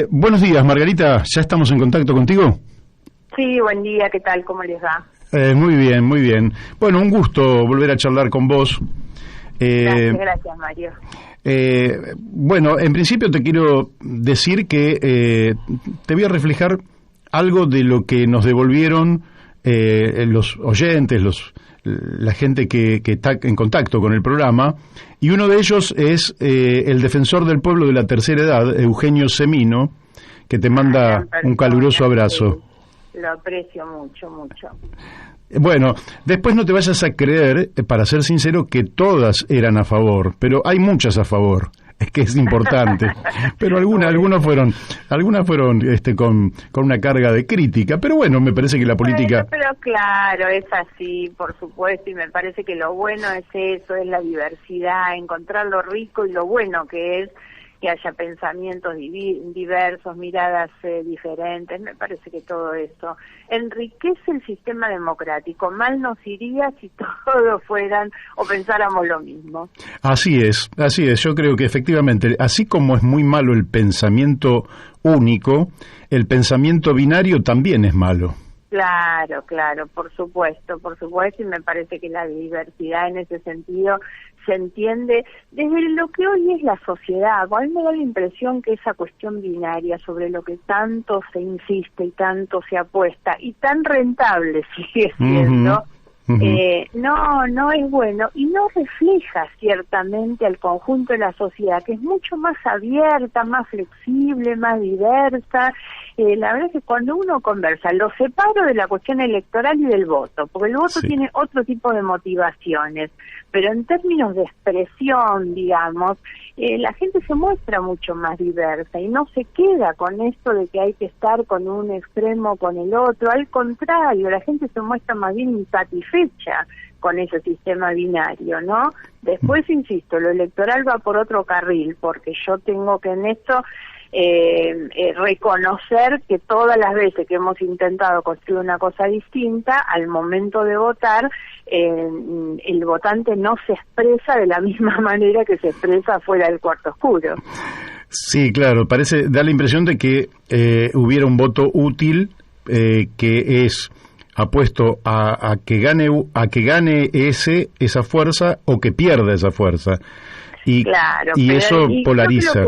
Buenos días, Margarita. ¿Ya estamos en contacto contigo? Sí, buen día. ¿Qué tal? ¿Cómo les va? Muy bien, muy bien. Bueno, un gusto volver a charlar con vos. Gracias, Mario. Bueno, en principio te quiero decir que te voy a reflejar algo de lo que nos devolvieron los oyentes, la gente que está en contacto con el programa, y uno de ellos es el defensor del pueblo de la tercera edad, Eugenio Semino, que te manda un caluroso abrazo. Lo aprecio mucho, mucho. Bueno, después no te vayas a creer, para ser sincero, que todas eran a favor, pero hay muchas a favor. Es que es importante, pero algunas fueron con una carga de crítica, pero bueno, me parece que la política... Pero claro, es así, por supuesto, y me parece que lo bueno es eso, es la diversidad, encontrar lo rico y lo bueno que es que haya pensamientos diversos, miradas diferentes. Me parece que todo esto enriquece el sistema democrático. Mal nos iría si todos fueran o pensáramos lo mismo. Así es. Yo creo que efectivamente, así como es muy malo el pensamiento único, el pensamiento binario también es malo. Claro, por supuesto, y me parece que la diversidad en ese sentido se entiende desde lo que hoy es la sociedad. A mí me da la impresión que esa cuestión binaria sobre lo que tanto se insiste y tanto se apuesta y tan rentable sigue siendo, no es bueno y no refleja ciertamente al conjunto de la sociedad, que es mucho más abierta, más flexible, más diversa. La verdad es que cuando uno conversa, lo separo de la cuestión electoral y del voto, porque el voto tiene otro tipo de motivaciones, pero en términos de expresión, digamos, la gente se muestra mucho más diversa y no se queda con esto de que hay que estar con un extremo o con el otro. Al contrario, la gente se muestra más bien insatisfecha con ese sistema binario, ¿no? Después, insisto, lo electoral va por otro carril, porque yo tengo que en esto reconocer que todas las veces que hemos intentado construir una cosa distinta, al momento de votar, el votante no se expresa de la misma manera que se expresa fuera del cuarto oscuro. Sí, claro, da la impresión de que hubiera un voto útil que es apuesto a que gane esa fuerza o que pierda esa fuerza. Y eso polariza.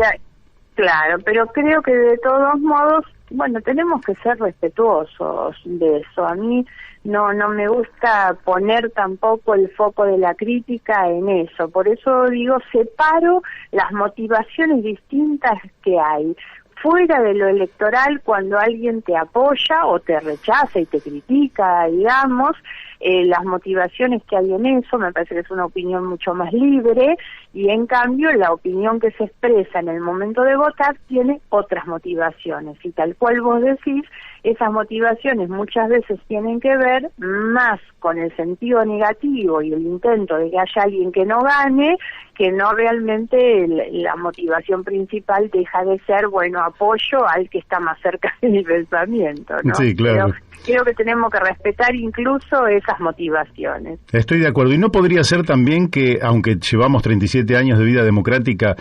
Claro, pero creo que de todos modos, bueno, tenemos que ser respetuosos de eso. A mí no me gusta poner tampoco el foco de la crítica en eso. Por eso digo, separo las motivaciones distintas que hay. Fuera de lo electoral, cuando alguien te apoya o te rechaza y te critica, digamos, las motivaciones que hay en eso, me parece que es una opinión mucho más libre, y en cambio la opinión que se expresa en el momento de votar tiene otras motivaciones, y tal cual vos decís, esas motivaciones muchas veces tienen que ver más con el sentido negativo y el intento de que haya alguien que no gane, que no realmente la motivación principal deja de ser, bueno, apoyo al que está más cerca de mi pensamiento, ¿no? Sí, claro. Pero creo que tenemos que respetar incluso esas motivaciones. Estoy de acuerdo. ¿Y no podría ser también que, aunque llevamos 37 años de vida democrática,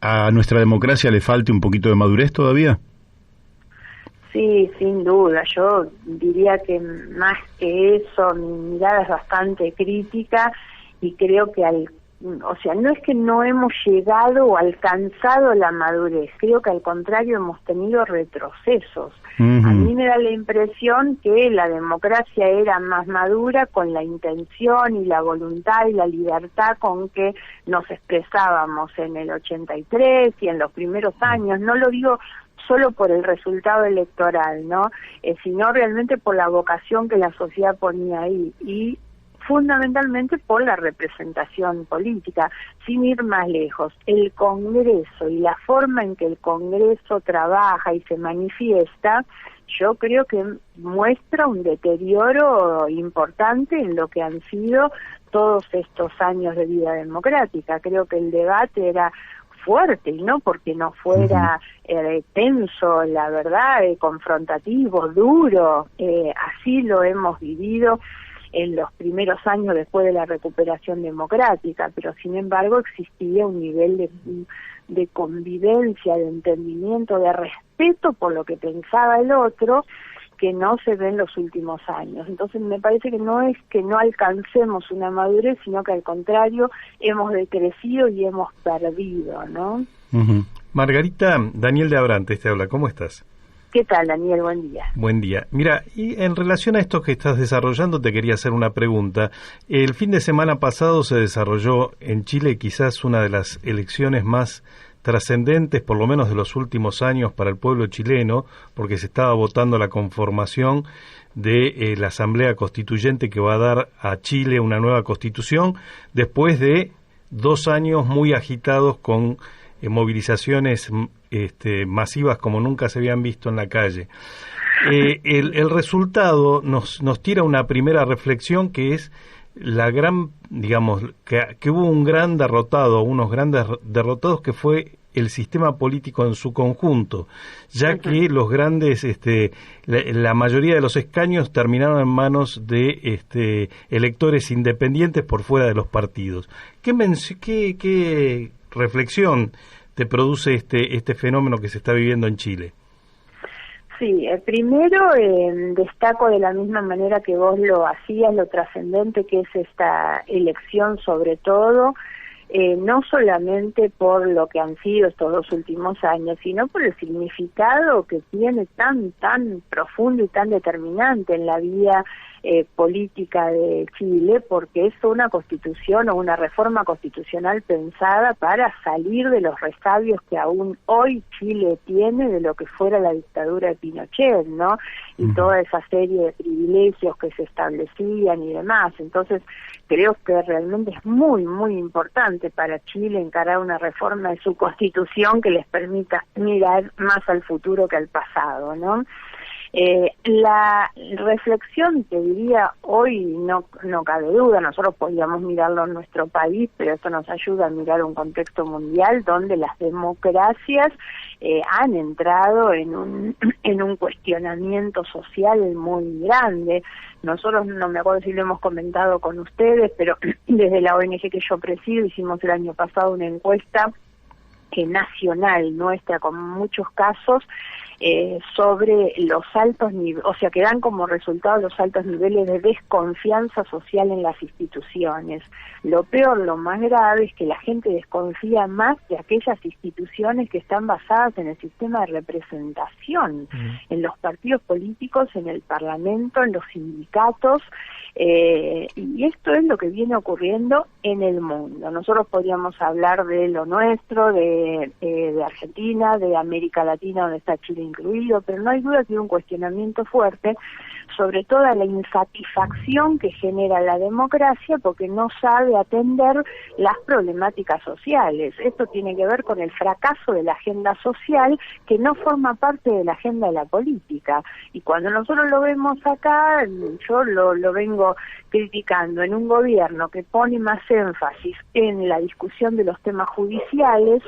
a nuestra democracia le falte un poquito de madurez todavía? Sí, sin duda. Yo diría que más que eso, mi mirada es bastante crítica y creo que no es que no hemos llegado o alcanzado la madurez, creo que al contrario hemos tenido retrocesos. A mí me da la impresión que la democracia era más madura con la intención y la voluntad y la libertad con que nos expresábamos en el 83 y en los primeros años. No lo digo solo por el resultado electoral, ¿no? Sino realmente por la vocación que la sociedad ponía ahí y fundamentalmente por la representación política. Sin ir más lejos, el Congreso y la forma en que el Congreso trabaja y se manifiesta, yo creo que muestra un deterioro importante en lo que han sido todos estos años de vida democrática. Creo que el debate era fuerte, y no porque no fuera tenso, la verdad, confrontativo, duro, así lo hemos vivido en los primeros años después de la recuperación democrática, pero sin embargo existía un nivel de convivencia, de entendimiento, de respeto respeto por lo que pensaba el otro, que no se ve en los últimos años. Entonces me parece que no es que no alcancemos una madurez, sino que al contrario hemos decrecido y hemos perdido, ¿no? Uh-huh. Margarita, Daniel de Abrantes te habla, ¿cómo estás? ¿Qué tal, Daniel? Buen día. Buen día. Mira, y en relación a esto que estás desarrollando, te quería hacer una pregunta. El fin de semana pasado se desarrolló en Chile quizás una de las elecciones más trascendentes, por lo menos de los últimos años, para el pueblo chileno, porque se estaba votando la conformación de la Asamblea Constituyente que va a dar a Chile una nueva constitución, después de 2 años muy agitados con movilizaciones masivas como nunca se habían visto en la calle. El resultado nos tira una primera reflexión, que es la gran, digamos, que hubo un gran derrotado, unos grandes derrotados, que fue el sistema político en su conjunto, ya que los grandes, la mayoría de los escaños terminaron en manos de electores independientes por fuera de los partidos. ¿Qué reflexión te produce este fenómeno que se está viviendo en Chile? Sí, primero destaco de la misma manera que vos lo hacías, lo trascendente que es esta elección, sobre todo, no solamente por lo que han sido estos 2 últimos años, sino por el significado que tiene tan profundo y tan determinante en la vida política de Chile, porque es una constitución o una reforma constitucional pensada para salir de los resabios que aún hoy Chile tiene de lo que fuera la dictadura de Pinochet, ¿no? Y toda esa serie de privilegios que se establecían y demás. Entonces, creo que realmente es muy, muy importante para Chile encarar una reforma de su constitución que les permita mirar más al futuro que al pasado, ¿no? La reflexión, te diría, hoy no cabe duda, nosotros podíamos mirarlo en nuestro país, pero esto nos ayuda a mirar un contexto mundial donde las democracias han entrado en un cuestionamiento social muy grande. Nosotros, no me acuerdo si lo hemos comentado con ustedes, pero desde la ONG que yo presido hicimos el año pasado una encuesta nacional nuestra, con muchos casos, sobre los altos niveles, o sea, que dan como resultado los altos niveles de desconfianza social en las instituciones. Lo peor, lo más grave, es que la gente desconfía más de aquellas instituciones que están basadas en el sistema de representación, en los partidos políticos, en el Parlamento, en los sindicatos, y esto es lo que viene ocurriendo en el mundo. Nosotros podríamos hablar de lo nuestro, de Argentina, de América Latina, donde está Chile incluido, pero no hay duda que hay un cuestionamiento fuerte sobre toda la insatisfacción que genera la democracia porque no sabe atender las problemáticas sociales. Esto tiene que ver con el fracaso de la agenda social, que no forma parte de la agenda de la política. Y cuando nosotros lo vemos acá, yo lo vengo criticando en un gobierno que pone más énfasis en la discusión de los temas judiciales,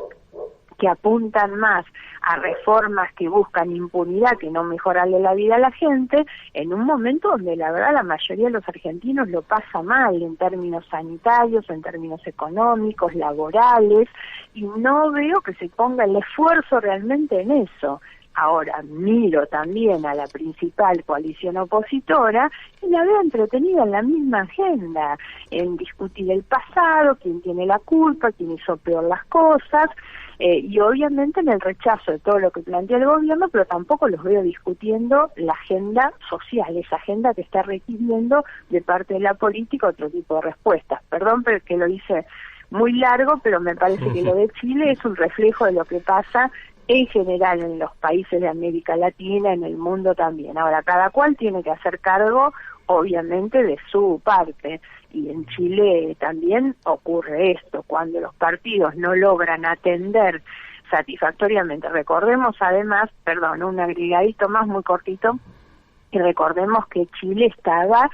que apuntan más a reformas que buscan impunidad, que no mejorarle la vida a la gente, en un momento donde la verdad la mayoría de los argentinos lo pasa mal en términos sanitarios, en términos económicos, laborales, y no veo que se ponga el esfuerzo realmente en eso. Ahora miro también a la principal coalición opositora y la veo entretenida en la misma agenda, en discutir el pasado, quién tiene la culpa, quién hizo peor las cosas, y obviamente en el rechazo de todo lo que plantea el gobierno, pero tampoco los veo discutiendo la agenda social, esa agenda que está requiriendo de parte de la política otro tipo de respuestas. Perdón porque lo hice muy largo, pero me parece que lo de Chile es un reflejo de lo que pasa en general en los países de América Latina, en el mundo también. Ahora, cada cual tiene que hacer cargo, obviamente, de su parte. Y en Chile también ocurre esto, cuando los partidos no logran atender satisfactoriamente. Recordemos además, un agregadito más muy cortito, y recordemos que Chile estaba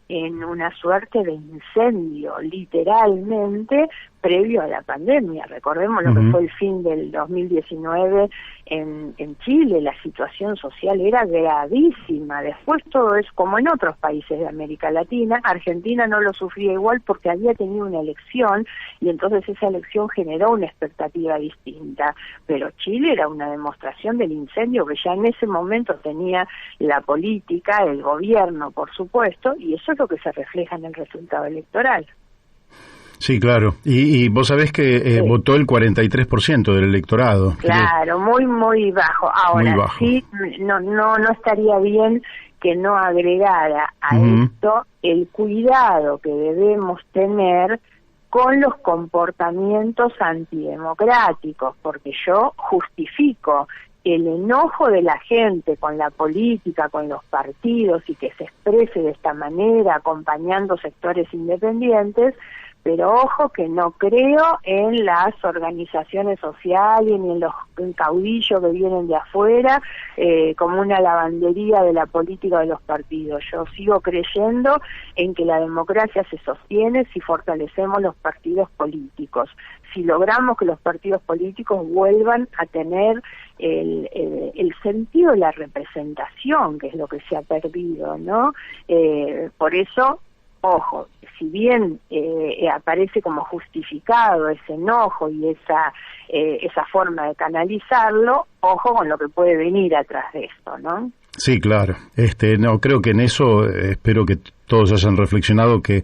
en una suerte de incendio, literalmente, previo a la pandemia. Recordemos lo que fue el fin del 2019 en Chile, la situación social era gravísima. Después todo es como en otros países de América Latina. Argentina no lo sufría igual porque había tenido una elección y entonces esa elección generó una expectativa distinta. Pero Chile era una demostración del incendio que ya en ese momento tenía la política, el gobierno, por supuesto, y eso es lo que se refleja en el resultado electoral. Sí, claro. Y vos sabés que votó el 43% del electorado. Claro, muy bajo. Ahora, muy bajo. Sí, no estaría bien que no agregara a esto el cuidado que debemos tener con los comportamientos antidemocráticos, porque yo justifico el enojo de la gente con la política, con los partidos y que se exprese de esta manera acompañando sectores independientes, pero ojo que no creo en las organizaciones sociales ni en los caudillos que vienen de afuera como una lavandería de la política de los partidos. Yo sigo creyendo en que la democracia se sostiene si fortalecemos los partidos políticos, si logramos que los partidos políticos vuelvan a tener el sentido de la representación, que es lo que se ha perdido, ¿no? Por eso, ojo, si bien aparece como justificado ese enojo y esa forma de canalizarlo, ojo con lo que puede venir atrás de esto, ¿no? Sí, claro. No, creo que en eso espero que todos hayan reflexionado que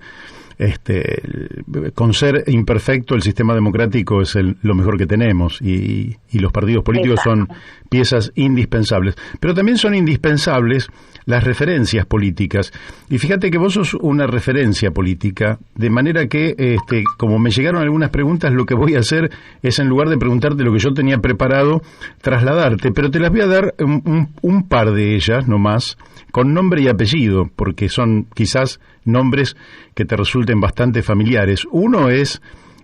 con ser imperfecto el sistema democrático es lo mejor que tenemos y los partidos políticos son piezas indispensables, pero también son indispensables las referencias políticas, y fíjate que vos sos una referencia política, de manera que como me llegaron algunas preguntas, lo que voy a hacer es, en lugar de preguntarte lo que yo tenía preparado, trasladarte, pero te las voy a dar un par de ellas nomás, con nombre y apellido, porque son quizás nombres que te resulten bastante familiares. Uno es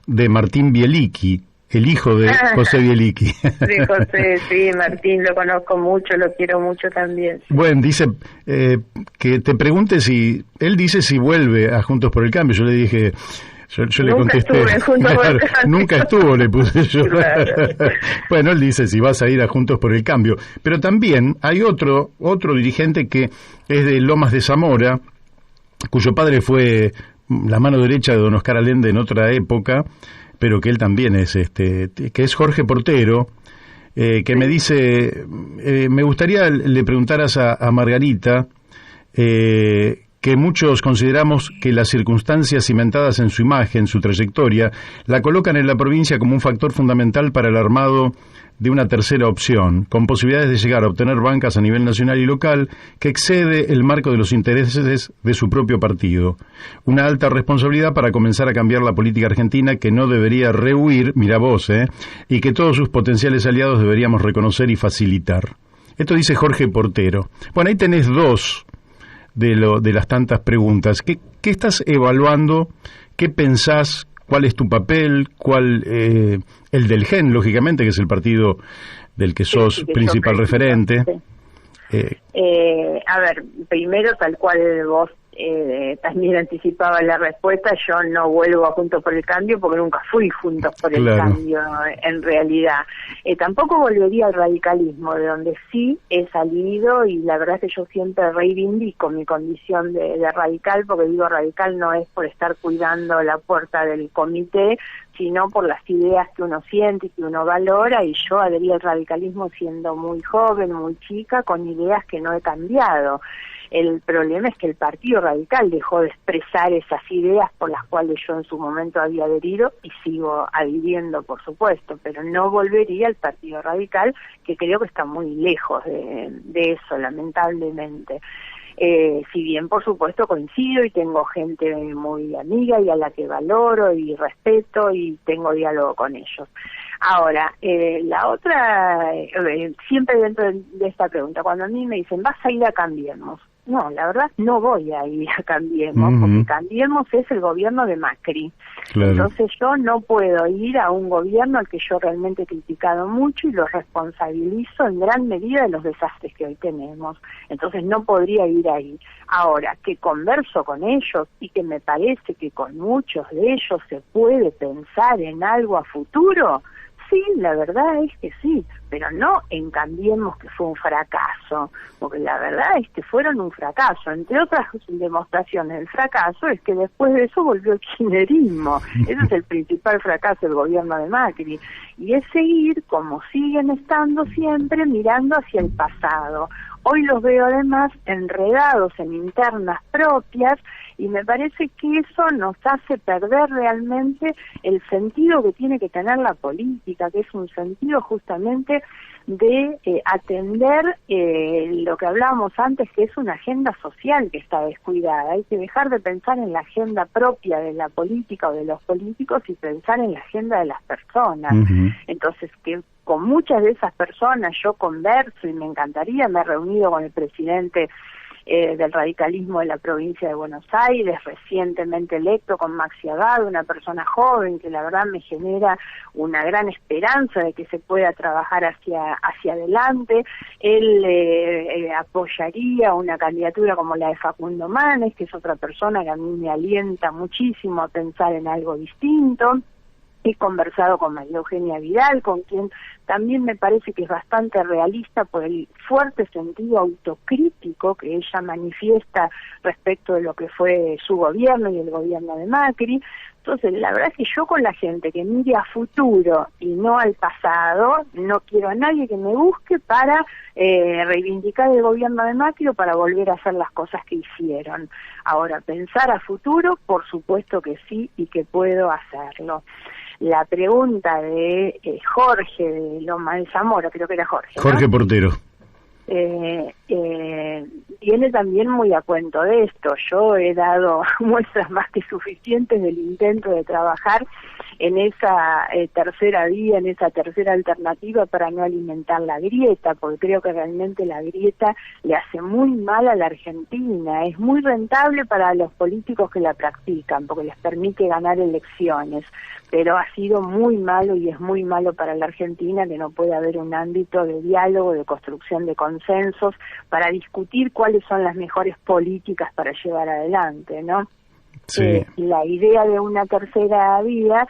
de Martín Bieliki, el hijo de José Bieliki. Sí, José, sí, Martín, lo conozco mucho, lo quiero mucho también. Sí. Bueno, dice que te pregunte él dice si vuelve a Juntos por el Cambio. Yo le dije, yo le contesté, claro, nunca estuvo, le puse yo. Claro. Bueno, él dice si vas a ir a Juntos por el Cambio. Pero también hay otro dirigente que es de Lomas de Zamora, cuyo padre fue la mano derecha de don Oscar Allende en otra época, pero que él también es, que es Jorge Portero, que me dice, me gustaría le preguntaras a Margarita, que muchos consideramos que las circunstancias cimentadas en su imagen, su trayectoria, la colocan en la provincia como un factor fundamental para el armado de una tercera opción, con posibilidades de llegar a obtener bancas a nivel nacional y local que excede el marco de los intereses de su propio partido. Una alta responsabilidad para comenzar a cambiar la política argentina que no debería rehuir, mira vos, y que todos sus potenciales aliados deberíamos reconocer y facilitar. Esto dice Jorge Portero. Bueno, ahí tenés dos de las tantas preguntas. ¿Qué estás evaluando? ¿Qué pensás? ¿Cuál es tu papel? ¿Cuál el del GEN, lógicamente, que es el partido del que sos principal referente? A ver, primero, tal cual vos también anticipaba la respuesta, yo no vuelvo a Juntos por el Cambio porque nunca fui Juntos por el Cambio, en realidad. Tampoco volvería al radicalismo, de donde sí he salido, y la verdad es que yo siempre reivindico mi condición de radical, porque digo radical no es por estar cuidando la puerta del comité, sino por las ideas que uno siente y que uno valora, y yo adherí al radicalismo siendo muy joven, muy chica, con ideas que no he cambiado. El problema es que el Partido Radical dejó de expresar esas ideas por las cuales yo en su momento había adherido y sigo adhiriendo, por supuesto, pero no volvería al Partido Radical, que creo que está muy lejos de eso, lamentablemente. Si bien, por supuesto, coincido y tengo gente muy amiga y a la que valoro y respeto y tengo diálogo con ellos. Ahora, la otra, siempre dentro de esta pregunta, cuando a mí me dicen, vas a ir a Cambiemos, No, la verdad no voy a ir a Cambiemos, porque Cambiemos es el gobierno de Macri. Claro. Entonces yo no puedo ir a un gobierno al que yo realmente he criticado mucho y lo responsabilizo en gran medida de los desastres que hoy tenemos. Entonces no podría ir ahí. Ahora, que converso con ellos y que me parece que con muchos de ellos se puede pensar en algo a futuro, sí, la verdad es que sí, pero no en Cambiemos, que fue un fracaso, porque la verdad es que fueron un fracaso. Entre otras demostraciones del fracaso es que después de eso volvió el kirchnerismo. Ese es el principal fracaso del gobierno de Macri. Y es seguir, como siguen estando siempre, mirando hacia el pasado. Hoy los veo además enredados en internas propias y me parece que eso nos hace perder realmente el sentido que tiene que tener la política, que es un sentido justamente de atender lo que hablábamos antes, que es una agenda social que está descuidada. Hay que dejar de pensar en la agenda propia de la política o de los políticos y pensar en la agenda de las personas. Entonces, que con muchas de esas personas yo converso y me encantaría, me he reunido con el presidente del radicalismo de la provincia de Buenos Aires, recientemente electo, con Maxi Agado, una persona joven que la verdad me genera una gran esperanza de que se pueda trabajar hacia adelante. Él apoyaría una candidatura como la de Facundo Manes, que es otra persona que a mí me alienta muchísimo a pensar en algo distinto. He conversado con María Eugenia Vidal, con quien también me parece que es bastante realista por el fuerte sentido autocrítico que ella manifiesta respecto de lo que fue su gobierno y el gobierno de Macri. Entonces, la verdad es que yo con la gente que mire a futuro y no al pasado, no quiero a nadie que me busque para reivindicar el gobierno de Macri o para volver a hacer las cosas que hicieron. Ahora, pensar a futuro, por supuesto que sí y que puedo hacerlo. La pregunta de Jorge de Loma de Zamora, creo que era Jorge, ¿no? Jorge Portero. Viene también muy a cuento de esto. Yo he dado muestras más que suficientes del intento de trabajar en esa tercera vía, en esa tercera alternativa para no alimentar la grieta, porque creo que realmente la grieta le hace muy mal a la Argentina. Es muy rentable para los políticos que la practican, porque les permite ganar elecciones, pero ha sido muy malo y es muy malo para la Argentina que no puede haber un ámbito de diálogo, de construcción de consensos para discutir cuáles son las mejores políticas para llevar adelante, ¿no? Sí. La idea de una tercera vía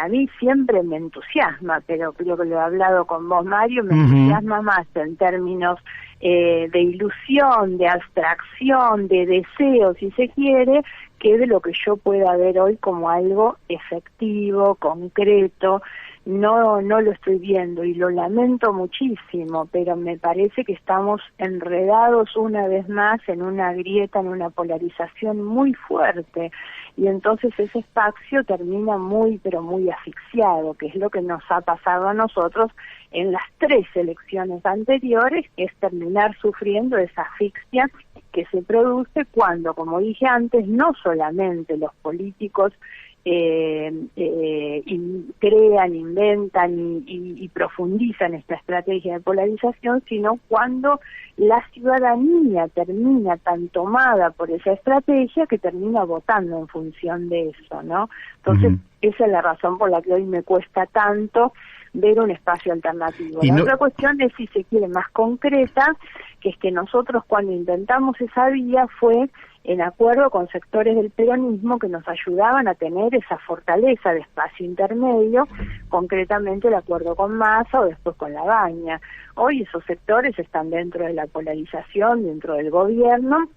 a mí siempre me entusiasma, pero creo que lo he hablado con vos, Mario, me entusiasma más en términos de ilusión, de abstracción, de deseo, si se quiere, que de lo que yo pueda ver hoy como algo efectivo, concreto. No lo estoy viendo y lo lamento muchísimo, pero me parece que estamos enredados una vez más en una grieta, en una polarización muy fuerte, y entonces ese espacio termina muy, pero muy asfixiado, que es lo que nos ha pasado a nosotros en las 3 elecciones anteriores, que es terminar sufriendo esa asfixia que se produce cuando, como dije antes, no solamente los políticos crean, inventan y profundizan esta estrategia de polarización, sino cuando la ciudadanía termina tan tomada por esa estrategia que termina votando en función de eso, ¿no? Entonces, esa es la razón por la que hoy me cuesta tanto ver un espacio alternativo. La otra cuestión es, si se quiere, más concreta, que es que nosotros cuando intentamos esa vía fue en acuerdo con sectores del peronismo que nos ayudaban a tener esa fortaleza de espacio intermedio, concretamente el acuerdo con Massa o después con Labaña. Hoy esos sectores están dentro de la polarización, dentro del gobierno,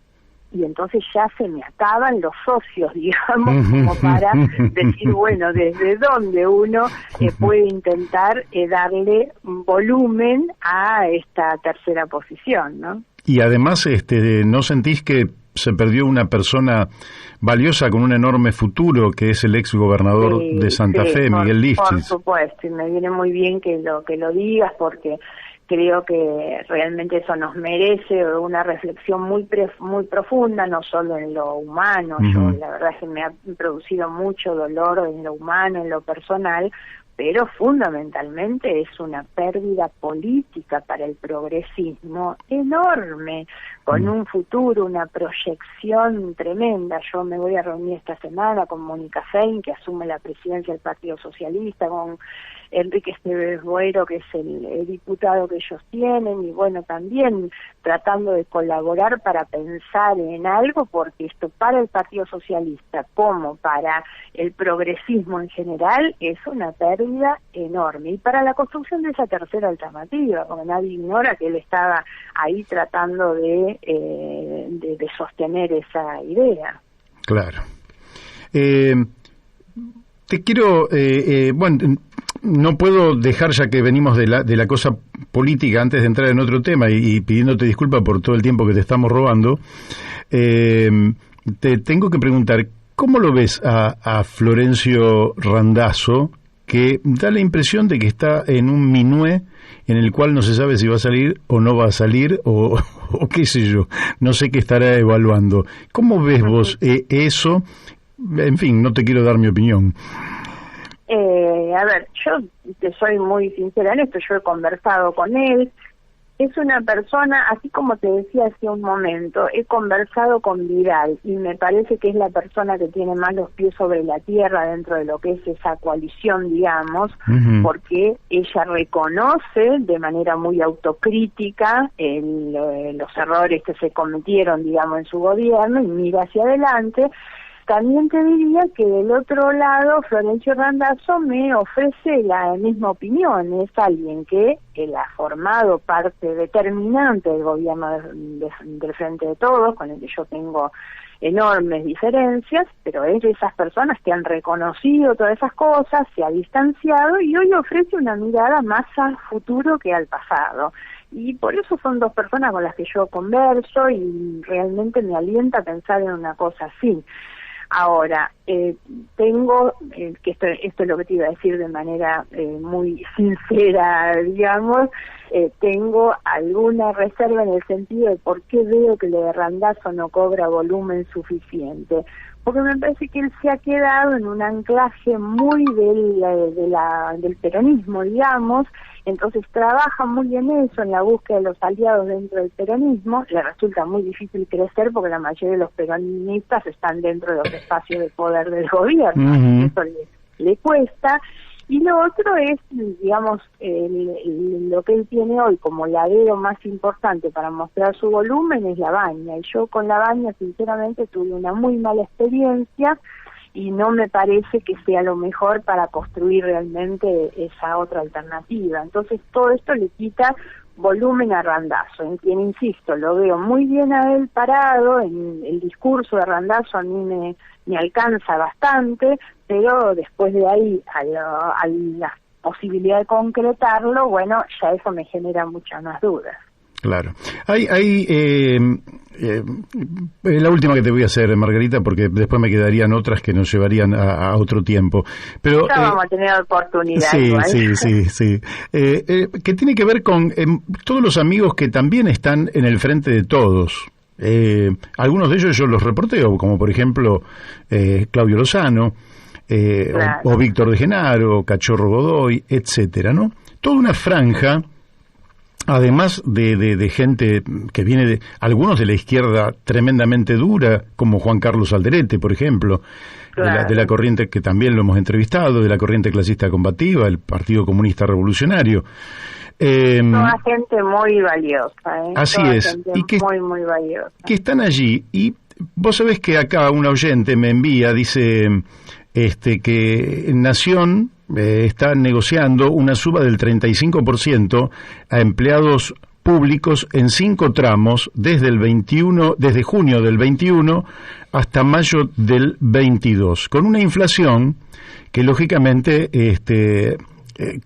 y entonces ya se me acaban los socios, digamos, como para decir, bueno, desde dónde uno puede intentar darle volumen a esta tercera posición, ¿no? Y además, ¿no sentís que se perdió una persona valiosa con un enorme futuro, que es el ex gobernador de Santa Fe, Miguel Lifchitz? Por supuesto, y me viene muy bien que lo digas, porque creo que realmente eso nos merece una reflexión muy profunda, no solo en lo humano. Yo la verdad es que me ha producido mucho dolor en lo humano, en lo personal, pero fundamentalmente es una pérdida política para el progresismo enorme, con un futuro, una proyección tremenda. Yo me voy a reunir esta semana con Mónica Fein, que asume la presidencia del Partido Socialista, con Enrique Esteves Boero, que es el diputado que ellos tienen, y bueno, también tratando de colaborar para pensar en algo, porque esto para el Partido Socialista como para el progresismo en general es una pérdida enorme, y para la construcción de esa tercera alternativa, porque nadie ignora que él estaba ahí tratando de sostener esa idea. Claro. Te quiero, bueno, no puedo dejar, ya que venimos de la cosa política, antes de entrar en otro tema y pidiéndote disculpas por todo el tiempo que te estamos robando, te tengo que preguntar, ¿cómo lo ves a Florencio Randazzo, que da la impresión de que está en un minué en el cual no se sabe si va a salir o no va a salir, o qué sé yo, no sé qué estará evaluando? ¿Cómo ves vos eso? En fin, no te quiero dar mi opinión. A ver, yo te soy muy sincera en esto, yo he conversado con él, es una persona, así como te decía hace un momento, he conversado con Vidal y me parece que es la persona que tiene más los pies sobre la tierra dentro de lo que es esa coalición, digamos, porque ella reconoce de manera muy autocrítica los errores que se cometieron, digamos, en su gobierno y mira hacia adelante. También te diría que del otro lado, Florencio Randazzo me ofrece la misma opinión. Es alguien que él ha formado parte determinante del gobierno del Frente de Todos, con el que yo tengo enormes diferencias, pero es de esas personas que han reconocido todas esas cosas, se ha distanciado y hoy ofrece una mirada más al futuro que al pasado. Y por eso son dos personas con las que yo converso y realmente me alienta a pensar en una cosa así. Ahora, tengo, que esto es lo que te iba a decir de manera muy sincera, digamos, tengo alguna reserva en el sentido de por qué veo que lo de Randazzo no cobra volumen suficiente. Porque me parece que él se ha quedado en un anclaje muy del peronismo, digamos, entonces trabaja muy en eso, en la búsqueda de los aliados dentro del peronismo. Le resulta muy difícil crecer porque la mayoría de los peronistas están dentro de los espacios de poder del gobierno, eso le cuesta. Y lo otro es, digamos, lo que él tiene hoy como ladero más importante para mostrar su volumen es La Baña. Y yo con La Baña, sinceramente, tuve una muy mala experiencia y no me parece que sea lo mejor para construir realmente esa otra alternativa. Entonces, todo esto le quita volumen a Randazzo, en quien, insisto, lo veo muy bien a él parado, en el discurso de Randazzo a mí me alcanza bastante, pero después de ahí a la posibilidad de concretarlo, bueno, ya eso me genera muchas más dudas. Claro. La última que te voy a hacer, Margarita, porque después me quedarían otras que nos llevarían a otro tiempo. Pero ya vamos a tener oportunidad. Sí, igual. sí. Que tiene que ver con todos los amigos que también están en el frente de todos. Algunos de ellos yo los reporteo, como por ejemplo Claudio Lozano, claro, o Víctor de Genaro, Cachorro Godoy, etcétera, ¿no? Toda una franja, además de gente que viene de algunos de la izquierda tremendamente dura, como Juan Carlos Alderete, por ejemplo, claro, de la corriente que también lo hemos entrevistado, de la corriente clasista combativa, el Partido Comunista Revolucionario. Toda gente muy valiosa, así toda es, y que, muy valiosa, que están allí. Y vos sabés que acá un oyente me envía, dice que Nación está negociando una suba del 35% a empleados públicos en 5 tramos desde junio del 21 hasta mayo del 22, con una inflación que lógicamente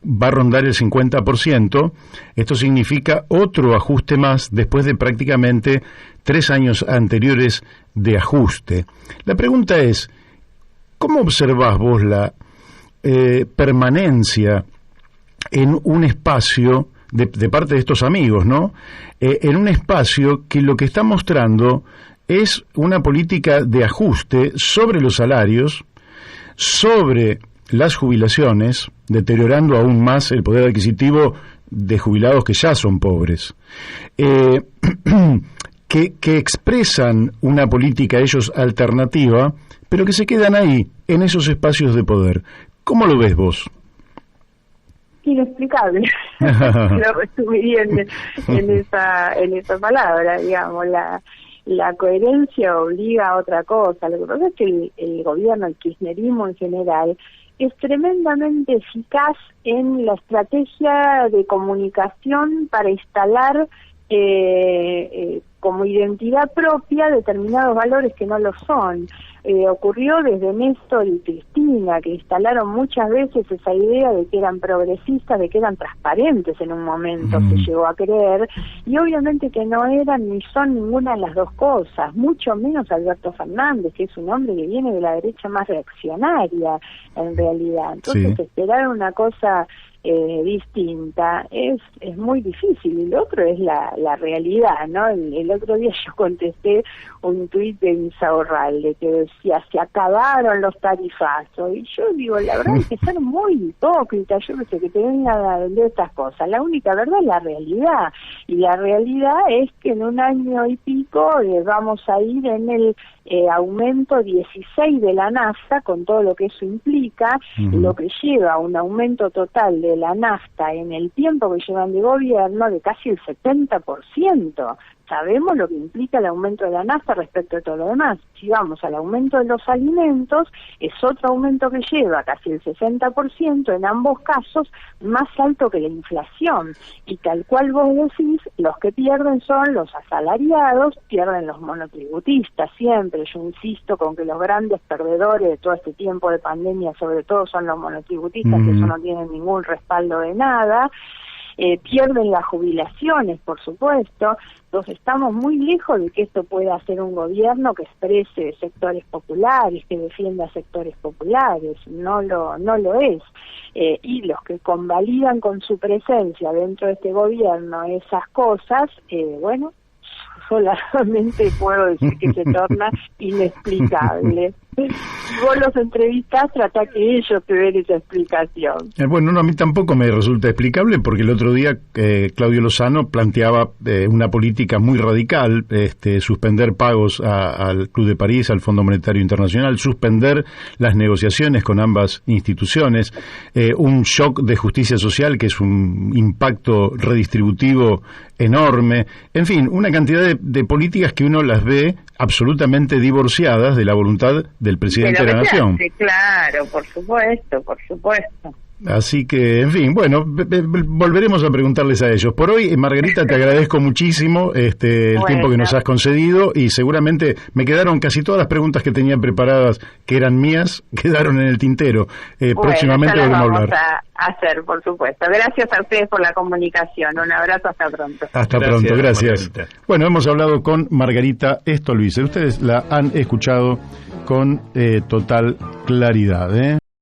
va a rondar el 50%. Esto significa otro ajuste más después de prácticamente 3 años anteriores de ajuste. La pregunta es, ¿cómo observás vos la permanencia en un espacio de parte de estos amigos, ¿no? En un espacio que lo que está mostrando es una política de ajuste sobre los salarios, sobre las jubilaciones, deteriorando aún más el poder adquisitivo de jubilados que ya son pobres, que expresan una política ellos alternativa, pero que se quedan ahí, en esos espacios de poder. ¿Cómo lo ves vos? Inexplicable. Lo resumiría en esa palabra, digamos. La coherencia obliga a otra cosa. Lo que pasa es que el gobierno, el kirchnerismo en general, es tremendamente eficaz en la estrategia de comunicación para instalar como identidad propia determinados valores que no lo son. Ocurrió desde Néstor y Cristina, que instalaron muchas veces esa idea de que eran progresistas, de que eran transparentes en un momento, se llegó a creer, y obviamente que no eran ni son ninguna de las dos cosas, mucho menos Alberto Fernández, que es un hombre que viene de la derecha más reaccionaria, en realidad. Entonces, esperar una cosa distinta es muy difícil, y lo otro es la realidad, ¿no? El otro día yo contesté un tuit de Insaurralde que decía: se acabaron los tarifazos, y yo digo, la verdad es que ser muy hipócrita, yo no sé, que te vengan a vender estas cosas. La única verdad es la realidad, y la realidad es que en un año y pico vamos a ir en el aumento 16 de la nafta, con todo lo que eso implica, lo que lleva a un aumento total de la nafta en el tiempo que llevan de gobierno de casi el 70%. Sabemos lo que implica el aumento de la nafta respecto a todo lo demás. Si vamos al aumento de los alimentos, es otro aumento que lleva casi el 60%, en ambos casos más alto que la inflación. Y tal cual vos decís, los que pierden son los asalariados, pierden los monotributistas siempre. Yo insisto con que los grandes perdedores de todo este tiempo de pandemia, sobre todo, son los monotributistas, que eso no tienen ningún respaldo de nada. Pierden las jubilaciones, por supuesto. Entonces estamos muy lejos de que esto pueda hacer un gobierno que exprese sectores populares, que defienda sectores populares. No lo es. Y los que convalidan con su presencia dentro de este gobierno esas cosas, bueno, solamente puedo decir que se torna inexplicable. Si vos los entrevistás, trata que ellos te den esa explicación. Bueno, no, a mí tampoco me resulta explicable, porque el otro día Claudio Lozano planteaba una política muy radical, suspender pagos al Club de París, al Fondo Monetario Internacional, suspender las negociaciones con ambas instituciones, un shock de justicia social que es un impacto redistributivo enorme, en fin, una cantidad de políticas que uno las ve absolutamente divorciadas de la voluntad del presidente de la Nación. Claro, por supuesto. Así que, en fin, bueno, volveremos a preguntarles a ellos. Por hoy, Margarita, te agradezco muchísimo el tiempo que nos has concedido, y seguramente me quedaron casi todas las preguntas que tenía preparadas, que eran mías, quedaron en el tintero. Próximamente volvemos a hablar. A hacer, por supuesto. Gracias a ustedes por la comunicación. Un abrazo, hasta pronto. Hasta pronto, gracias. Bueno, hemos hablado con Margarita Stolbizer. Ustedes la han escuchado con total claridad,